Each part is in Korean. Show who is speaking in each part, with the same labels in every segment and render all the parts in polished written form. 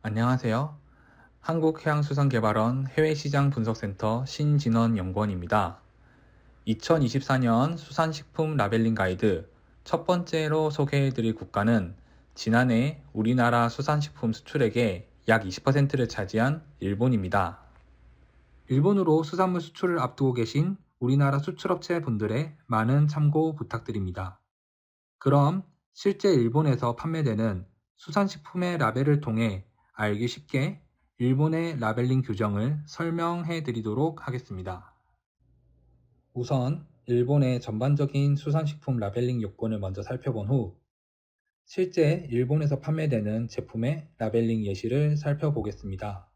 Speaker 1: 안녕하세요. 한국해양수산개발원 해외시장 분석센터 신진원 연구원입니다. 2024년 수산식품 라벨링 가이드 첫 번째로 소개해드릴 국가는 지난해 우리나라 수산식품 수출액의 약 20%를 차지한 일본입니다. 일본으로 수산물 수출을 앞두고 계신 우리나라 수출업체 분들의 많은 참고 부탁드립니다. 그럼 실제 일본에서 판매되는 수산식품의 라벨을 통해 알기 쉽게 일본의 라벨링 규정을 설명해 드리도록 하겠습니다. 우선 일본의 전반적인 수산식품 라벨링 요건을 먼저 살펴본 후 실제 일본에서 판매되는 제품의 라벨링 예시를 살펴보겠습니다.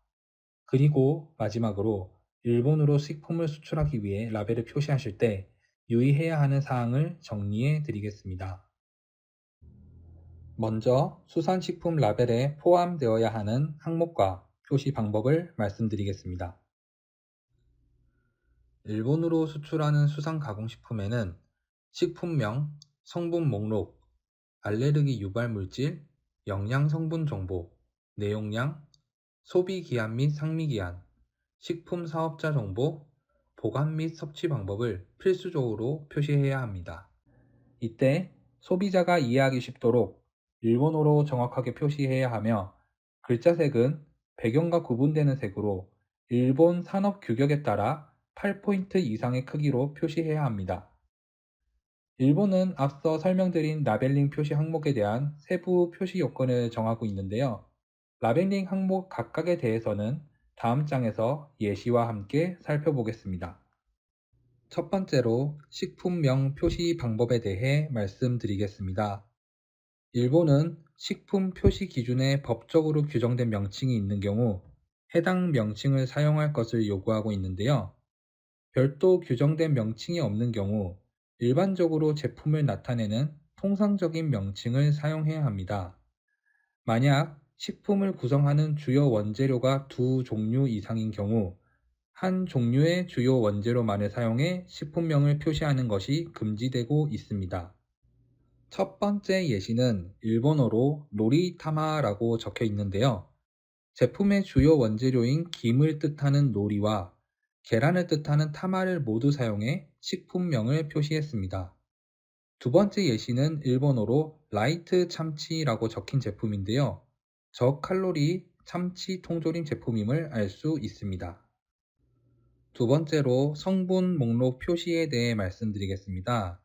Speaker 1: 그리고 마지막으로 일본으로 식품을 수출하기 위해 라벨을 표시하실 때 유의해야 하는 사항을 정리해 드리겠습니다. 먼저 수산식품 라벨에 포함되어야 하는 항목과 표시 방법을 말씀드리겠습니다. 일본으로 수출하는 수산가공식품에는 식품명, 성분 목록, 알레르기 유발 물질, 영양 성분 정보, 내용량, 소비 기한 및 상미 기한, 식품 사업자 정보, 보관 및 섭취 방법을 필수적으로 표시해야 합니다. 이때 소비자가 이해하기 쉽도록 일본어로 정확하게 표시해야 하며 글자색은 배경과 구분되는 색으로 일본 산업 규격에 따라 8포인트 이상의 크기로 표시해야 합니다. 일본은 앞서 설명드린 라벨링 표시 항목에 대한 세부 표시 요건을 정하고 있는데요. 라벨링 항목 각각에 대해서는 다음 장에서 예시와 함께 살펴보겠습니다. 첫 번째로 식품명 표시 방법에 대해 말씀드리겠습니다. 일본은 식품 표시 기준에 법적으로 규정된 명칭이 있는 경우 해당 명칭을 사용할 것을 요구하고 있는데요. 별도 규정된 명칭이 없는 경우 일반적으로 제품을 나타내는 통상적인 명칭을 사용해야 합니다. 만약 식품을 구성하는 주요 원재료가 두 종류 이상인 경우 한 종류의 주요 원재료만을 사용해 식품명을 표시하는 것이 금지되고 있습니다. 첫 번째 예시는 일본어로 노리타마라고 적혀 있는데요. 제품의 주요 원재료인 김을 뜻하는 노리와 계란을 뜻하는 타마를 모두 사용해 식품명을 표시했습니다. 두 번째 예시는 일본어로 라이트 참치라고 적힌 제품인데요. 저칼로리 참치 통조림 제품임을 알 수 있습니다. 두 번째로 성분 목록 표시에 대해 말씀드리겠습니다.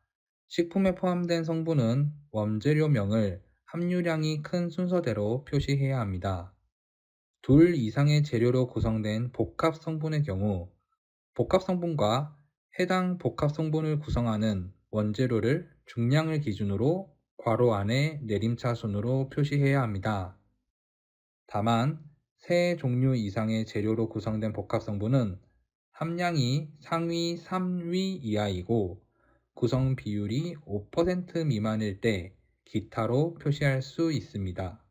Speaker 1: 식품에 포함된 성분은 원재료명을 함유량이 큰 순서대로 표시해야 합니다. 둘 이상의 재료로 구성된 복합 성분의 경우 복합 성분과 해당 복합 성분을 구성하는 원재료를 중량을 기준으로 괄호 안에 내림차순으로 표시해야 합니다. 다만 세 종류 이상의 재료로 구성된 복합 성분은 함량이 상위 3위 이하이고 구성 비율이 5% 미만일 때 기타로 표시할 수 있습니다.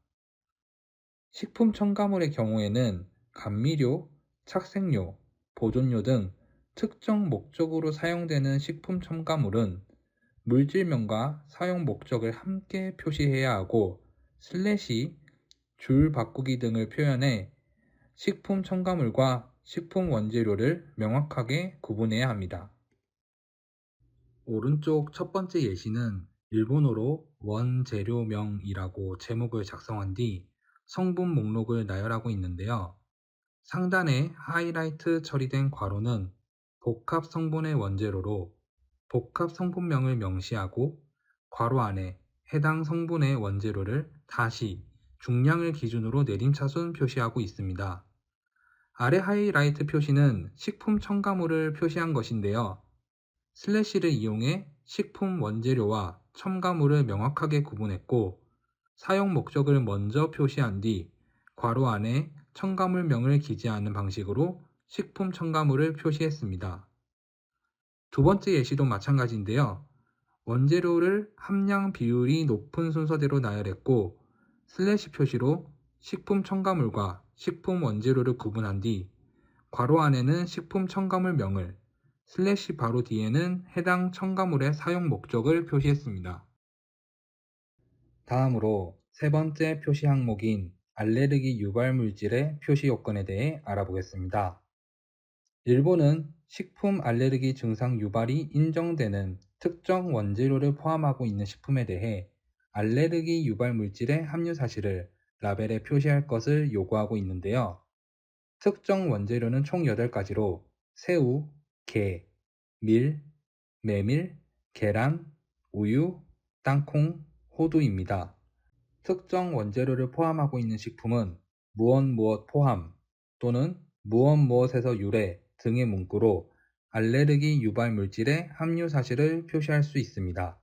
Speaker 1: 식품 첨가물의 경우에는 감미료, 착색료, 보존료 등 특정 목적으로 사용되는 식품 첨가물은 물질명과 사용 목적을 함께 표시해야 하고 슬래시, 줄 바꾸기 등을 표현해 식품 첨가물과 식품 원재료를 명확하게 구분해야 합니다. 오른쪽 첫 번째 예시는 일본어로 원재료명이라고 제목을 작성한 뒤 성분 목록을 나열하고 있는데요. 상단에 하이라이트 처리된 괄호는 복합 성분의 원재료로 복합 성분명을 명시하고 괄호 안에 해당 성분의 원재료를 다시 중량을 기준으로 내림차순 표시하고 있습니다. 아래 하이라이트 표시는 식품 첨가물을 표시한 것인데요. 슬래시를 이용해 식품 원재료와 첨가물을 명확하게 구분했고 사용 목적을 먼저 표시한 뒤 괄호 안에 첨가물명을 기재하는 방식으로 식품 첨가물을 표시했습니다. 두 번째 예시도 마찬가지인데요. 원재료를 함량 비율이 높은 순서대로 나열했고 슬래시 표시로 식품 첨가물과 식품 원재료를 구분한 뒤 괄호 안에는 식품 첨가물명을 슬래시 바로 뒤에는 해당 첨가물의 사용 목적을 표시했습니다. 다음으로 세 번째 표시 항목인 알레르기 유발 물질의 표시 요건에 대해 알아보겠습니다. 일본은 식품 알레르기 증상 유발이 인정되는 특정 원재료를 포함하고 있는 식품에 대해 알레르기 유발 물질의 함유 사실을 라벨에 표시할 것을 요구하고 있는데요. 특정 원재료는 총 8가지로 새우, 게, 밀, 메밀, 계란, 우유, 땅콩, 호두입니다. 특정 원재료를 포함하고 있는 식품은 무엇 무엇 포함 또는 무엇 무엇에서 유래 등의 문구로 알레르기 유발 물질의 함유 사실을 표시할 수 있습니다.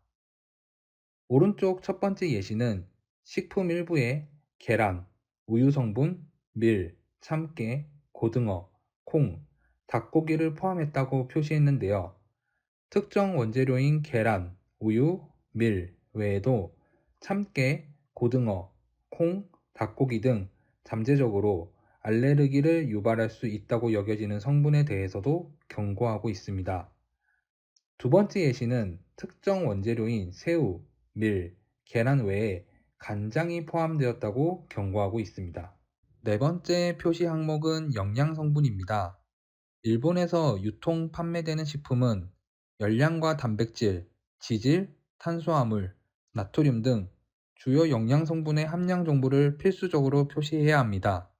Speaker 1: 오른쪽 첫 번째 예시는 식품 일부에 계란, 우유 성분, 밀, 참깨, 고등어, 콩, 닭고기를 포함했다고 표시했는데요. 특정 원재료인 계란, 우유, 밀 외에도 참깨, 고등어, 콩, 닭고기 등 잠재적으로 알레르기를 유발할 수 있다고 여겨지는 성분에 대해서도 경고하고 있습니다. 두 번째 예시는 특정 원재료인 새우, 밀, 계란 외에 간장이 포함되었다고 경고하고 있습니다. 네 번째 표시 항목은 영양 성분입니다. 일본에서 유통 판매되는 식품은 열량과 단백질, 지질, 탄수화물, 나트륨 등 주요 영양 성분의 함량 정보를 필수적으로 표시해야 합니다.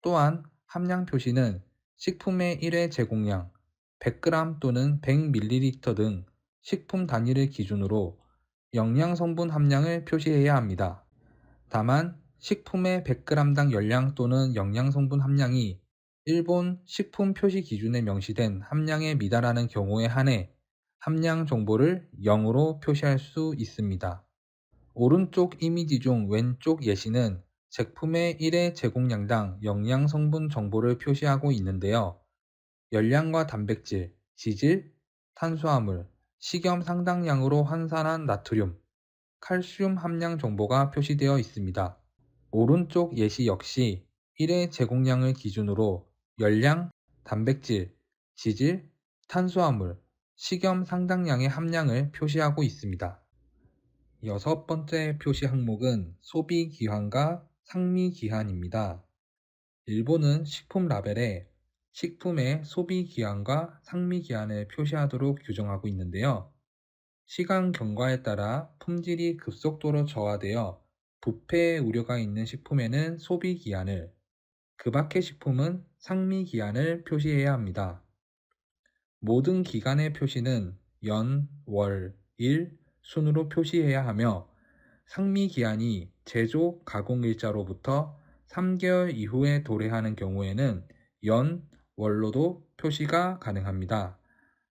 Speaker 1: 또한 함량 표시는 식품의 1회 제공량, 100g 또는 100ml 등 식품 단위를 기준으로 영양 성분 함량을 표시해야 합니다. 다만 식품의 100g당 열량 또는 영양 성분 함량이 일본 식품 표시 기준에 명시된 함량에 미달하는 경우에 한해 함량 정보를 0으로 표시할 수 있습니다. 오른쪽 이미지 중 왼쪽 예시는 제품의 1회 제공량당 영양 성분 정보를 표시하고 있는데요. 열량과 단백질, 지질, 탄수화물, 식염 상당량으로 환산한 나트륨, 칼슘 함량 정보가 표시되어 있습니다. 오른쪽 예시 역시 1회 제공량을 기준으로 열량, 단백질, 지질, 탄수화물, 식염 상당량의 함량을 표시하고 있습니다. 여섯 번째 표시 항목은 소비 기한과 상미 기한입니다. 일본은 식품 라벨에 식품의 소비 기한과 상미 기한을 표시하도록 규정하고 있는데요. 시간 경과에 따라 품질이 급속도로 저하되어 부패의 우려가 있는 식품에는 소비 기한을, 그 밖의 식품은 상미 기한을 표시해야 합니다. 모든 기간의 표시는 연, 월, 일 순으로 표시해야 하며 상미 기한이 제조 가공 일자로부터 3개월 이후에 도래하는 경우에는 연, 월로도 표시가 가능합니다.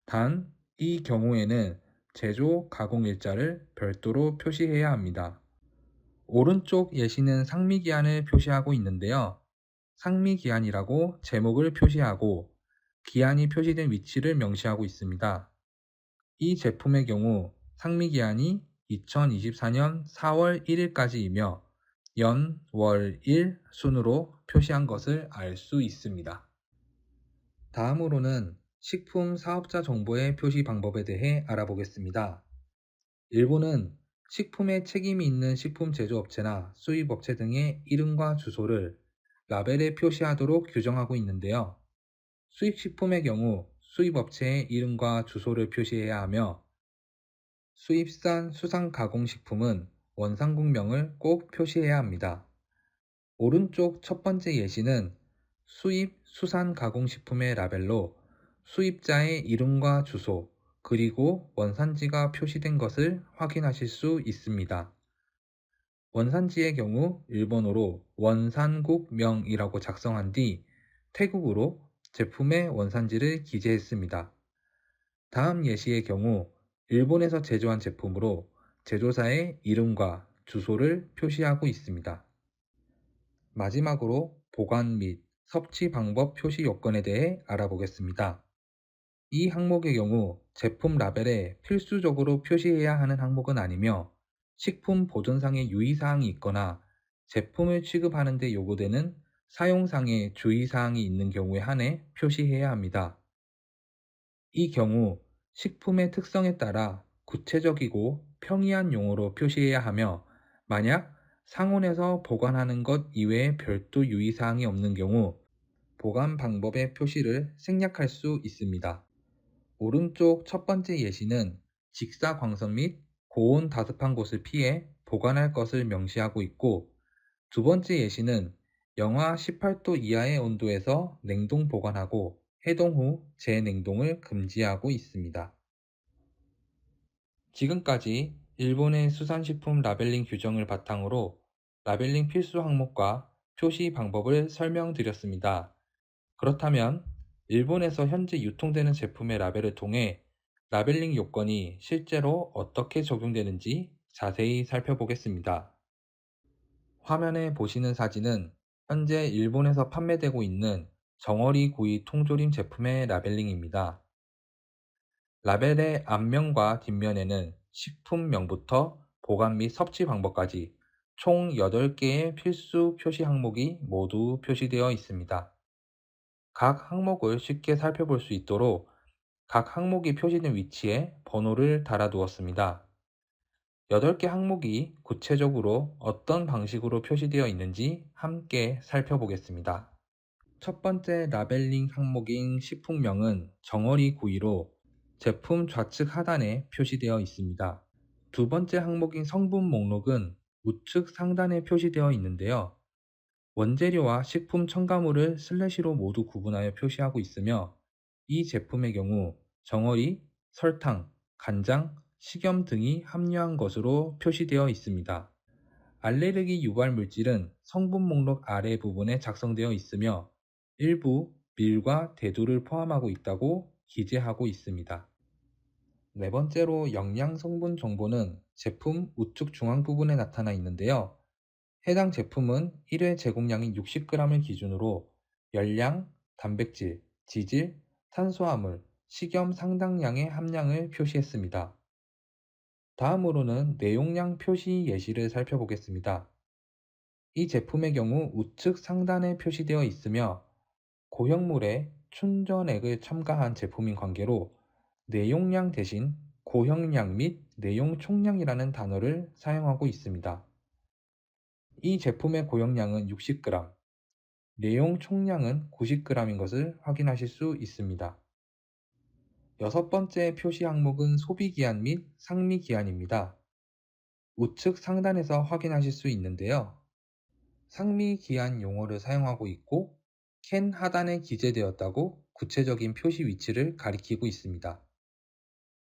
Speaker 1: 단, 이 경우에는 제조 가공 일자를 별도로 표시해야 합니다. 오른쪽 예시는 상미 기한을 표시하고 있는데요. 상미 기한이라고 제목을 표시하고 기한이 표시된 위치를 명시하고 있습니다. 이 제품의 경우 상미 기한이 2024년 4월 1일까지이며 연, 월, 일 순으로 표시한 것을 알 수 있습니다. 다음으로는 식품 사업자 정보의 표시 방법에 대해 알아보겠습니다. 일본은 식품에 책임이 있는 식품 제조업체나 수입업체 등의 이름과 주소를 라벨에 표시하도록 규정하고 있는데요. 수입식품의 경우 수입업체의 이름과 주소를 표시해야 하며 수입산 수상가공식품은 원산국명을 꼭 표시해야 합니다. 오른쪽 첫 번째 예시는 수입 수산가공식품의 라벨로 수입자의 이름과 주소 그리고 원산지가 표시된 것을 확인하실 수 있습니다. 원산지의 경우 일본어로 원산국명이라고 작성한 뒤 태국어로 제품의 원산지를 기재했습니다. 다음 예시의 경우 일본에서 제조한 제품으로 제조사의 이름과 주소를 표시하고 있습니다. 마지막으로 보관 및 섭취 방법 표시 요건에 대해 알아보겠습니다. 이 항목의 경우 제품 라벨에 필수적으로 표시해야 하는 항목은 아니며 식품 보존상의 유의사항이 있거나 제품을 취급하는 데 요구되는 사용상의 주의사항이 있는 경우에 한해 표시해야 합니다. 이 경우 식품의 특성에 따라 구체적이고 평이한 용어로 표시해야 하며 만약 상온에서 보관하는 것 이외에 별도 유의사항이 없는 경우 보관 방법의 표시를 생략할 수 있습니다. 오른쪽 첫 번째 예시는 직사광선 및 고온 다습한 곳을 피해 보관할 것을 명시하고 있고, 두 번째 예시는 영하 18도 이하의 온도에서 냉동 보관하고 해동 후 재냉동을 금지하고 있습니다. 지금까지 일본의 수산식품 라벨링 규정을 바탕으로 라벨링 필수 항목과 표시 방법을 설명드렸습니다. 그렇다면 일본에서 현재 유통되는 제품의 라벨을 통해 라벨링 요건이 실제로 어떻게 적용되는지 자세히 살펴보겠습니다. 화면에 보시는 사진은 현재 일본에서 판매되고 있는 정어리 구이 통조림 제품의 라벨링입니다. 라벨의 앞면과 뒷면에는 식품명부터 보관 및 섭취 방법까지 총 8개의 필수 표시 항목이 모두 표시되어 있습니다. 각 항목을 쉽게 살펴볼 수 있도록 각 항목이 표시된 위치에 번호를 달아두었습니다. 8개 항목이 구체적으로 어떤 방식으로 표시되어 있는지 함께 살펴보겠습니다. 첫 번째 라벨링 항목인 식품명은 정어리 구이로 제품 좌측 하단에 표시되어 있습니다. 두 번째 항목인 성분 목록은 우측 상단에 표시되어 있는데요. 원재료와 식품 첨가물을 슬래시로 모두 구분하여 표시하고 있으며, 이 제품의 경우 정어리, 설탕, 간장, 식염 등이 함유한 것으로 표시되어 있습니다. 알레르기 유발 물질은 성분 목록 아래 부분에 작성되어 있으며 일부 밀과 대두를 포함하고 있다고 기재하고 있습니다. 네 번째로 영양 성분 정보는 제품 우측 중앙 부분에 나타나 있는데요. 해당 제품은 1회 제공량인 60g을 기준으로 열량, 단백질, 지질, 탄수화물, 식염 상당량의 함량을 표시했습니다. 다음으로는 내용량 표시 예시를 살펴보겠습니다. 이 제품의 경우 우측 상단에 표시되어 있으며 고형물에 춘전액을 첨가한 제품인 관계로 내용량 대신 고형량 및 내용 총량이라는 단어를 사용하고 있습니다. 이 제품의 고형량은 60g, 내용 총량은 90g인 것을 확인하실 수 있습니다. 여섯 번째 표시 항목은 소비기한 및 상미기한입니다. 우측 상단에서 확인하실 수 있는데요. 상미기한 용어를 사용하고 있고 캔 하단에 기재되었다고 구체적인 표시 위치를 가리키고 있습니다.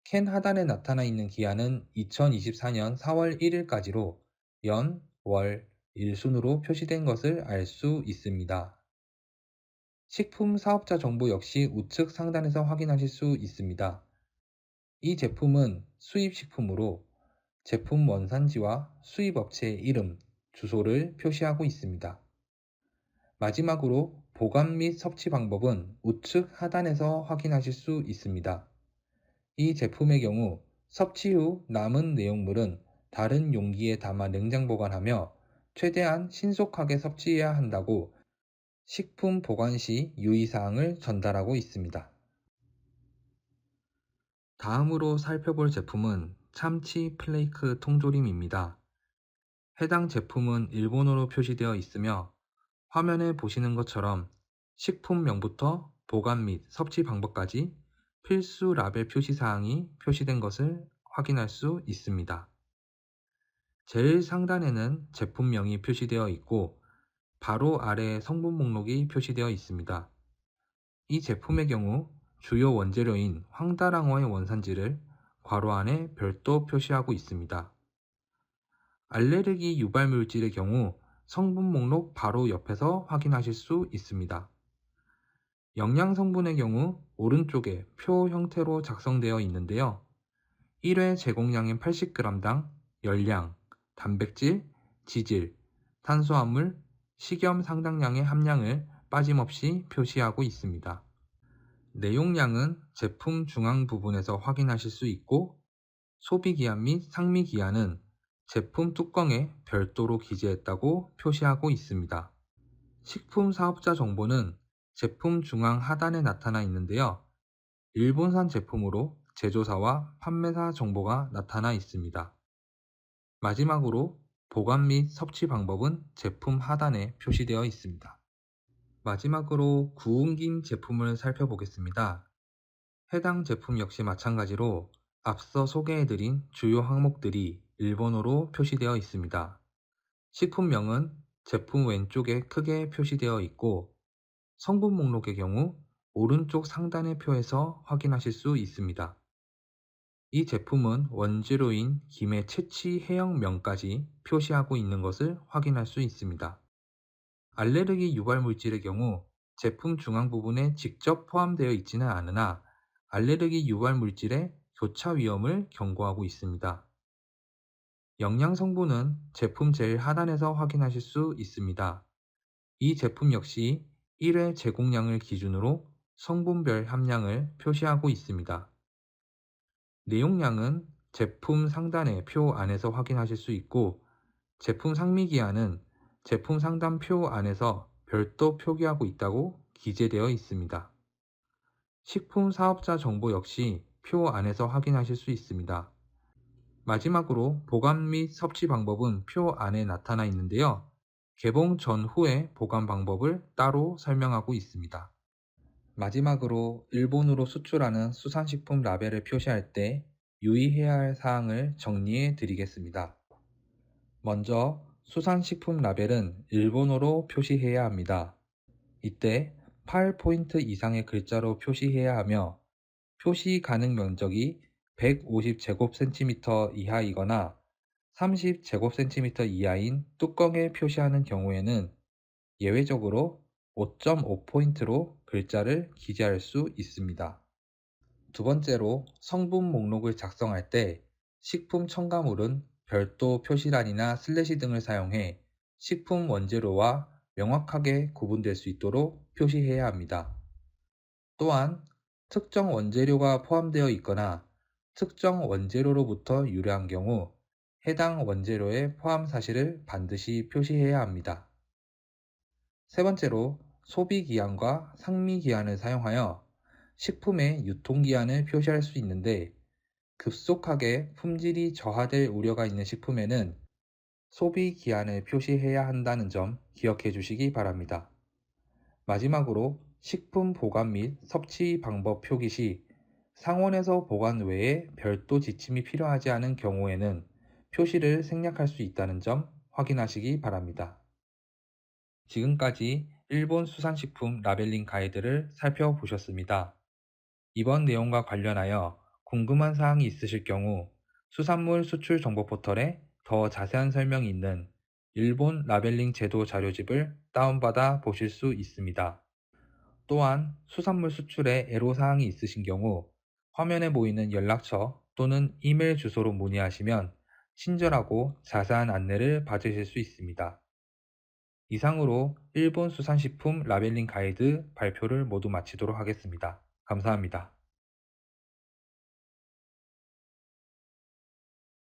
Speaker 1: 캔 하단에 나타나 있는 기한은 2024년 4월 1일까지로 연, 월, 일순으로 표시된 것을 알 수 있습니다. 식품 사업자 정보 역시 우측 상단에서 확인하실 수 있습니다. 이 제품은 수입식품으로 제품 원산지와 수입업체의 이름, 주소를 표시하고 있습니다. 마지막으로 보관 및 섭취 방법은 우측 하단에서 확인하실 수 있습니다. 이 제품의 경우 섭취 후 남은 내용물은 다른 용기에 담아 냉장 보관하며 최대한 신속하게 섭취해야 한다고 식품 보관 시 유의사항을 전달하고 있습니다. 다음으로 살펴볼 제품은 참치 플레이크 통조림입니다. 해당 제품은 일본어로 표시되어 있으며 화면에 보시는 것처럼 식품명부터 보관 및 섭취 방법까지 필수 라벨 표시사항이 표시된 것을 확인할 수 있습니다. 제일 상단에는 제품명이 표시되어 있고 바로 아래에 성분 목록이 표시되어 있습니다. 이 제품의 경우 주요 원재료인 황다랑어의 원산지를 괄호 안에 별도 표시하고 있습니다. 알레르기 유발 물질의 경우 성분 목록 바로 옆에서 확인하실 수 있습니다. 영양 성분의 경우 오른쪽에 표 형태로 작성되어 있는데요. 1회 제공량인 80g당 열량, 단백질, 지질, 탄수화물, 식염 상당량의 함량을 빠짐없이 표시하고 있습니다. 내용량은 제품 중앙 부분에서 확인하실 수 있고 소비기한 및 상미기한은 제품 뚜껑에 별도로 기재했다고 표시하고 있습니다. 식품 사업자 정보는 제품 중앙 하단에 나타나 있는데요. 일본산 제품으로 제조사와 판매사 정보가 나타나 있습니다. 마지막으로 보관 및 섭취 방법은 제품 하단에 표시되어 있습니다. 마지막으로 구운 김 제품을 살펴보겠습니다. 해당 제품 역시 마찬가지로 앞서 소개해드린 주요 항목들이 일본어로 표시되어 있습니다. 식품명은 제품 왼쪽에 크게 표시되어 있고 성분 목록의 경우 오른쪽 상단의 표에서 확인하실 수 있습니다. 이 제품은 원재료인 김의 채취 해역명까지 표시하고 있는 것을 확인할 수 있습니다. 알레르기 유발 물질의 경우 제품 중앙 부분에 직접 포함되어 있지는 않으나 알레르기 유발 물질의 교차 위험을 경고하고 있습니다. 영양 성분은 제품 제일 하단에서 확인하실 수 있습니다. 이 제품 역시 1회 제공량을 기준으로 성분별 함량을 표시하고 있습니다. 내용량은 제품 상단의 표 안에서 확인하실 수 있고 제품 상미기한은 제품 상단 표 안에서 별도 표기하고 있다고 기재되어 있습니다. 식품 사업자 정보 역시 표 안에서 확인하실 수 있습니다. 마지막으로 보관 및 섭취 방법은 표 안에 나타나 있는데요. 개봉 전후의 보관 방법을 따로 설명하고 있습니다. 마지막으로 일본으로 수출하는 수산식품 라벨을 표시할 때 유의해야 할 사항을 정리해 드리겠습니다. 먼저 수산식품 라벨은 일본어로 표시해야 합니다. 이때 8포인트 이상의 글자로 표시해야 하며 표시 가능 면적이 150제곱cm 이하이거나 30제곱cm 이하인 뚜껑에 표시하는 경우에는 예외적으로 5.5포인트로 글자를 기재할 수 있습니다. 두 번째로 성분 목록을 작성할 때 식품 첨가물은 별도 표시란이나 슬래시 등을 사용해 식품 원재료와 명확하게 구분될 수 있도록 표시해야 합니다. 또한 특정 원재료가 포함되어 있거나 특정 원재료로부터 유래한 경우 해당 원재료의 포함 사실을 반드시 표시해야 합니다. 세 번째로 소비기한과 상미기한을 사용하여 식품의 유통기한을 표시할 수 있는데 급속하게 품질이 저하될 우려가 있는 식품에는 소비기한을 표시해야 한다는 점 기억해 주시기 바랍니다. 마지막으로 식품 보관 및 섭취 방법 표기 시 상온에서 보관 외에 별도 지침이 필요하지 않은 경우에는 표시를 생략할 수 있다는 점 확인하시기 바랍니다. 지금까지 일본 수산식품 라벨링 가이드를 살펴보셨습니다. 이번 내용과 관련하여 궁금한 사항이 있으실 경우 수산물 수출 정보 포털에 더 자세한 설명이 있는 일본 라벨링 제도 자료집을 다운받아 보실 수 있습니다. 또한 수산물 수출에 애로사항이 있으신 경우 화면에 보이는 연락처 또는 이메일 주소로 문의하시면 친절하고 자세한 안내를 받으실 수 있습니다. 이상으로 일본 수산식품 라벨링 가이드 발표를 모두 마치도록 하겠습니다. 감사합니다.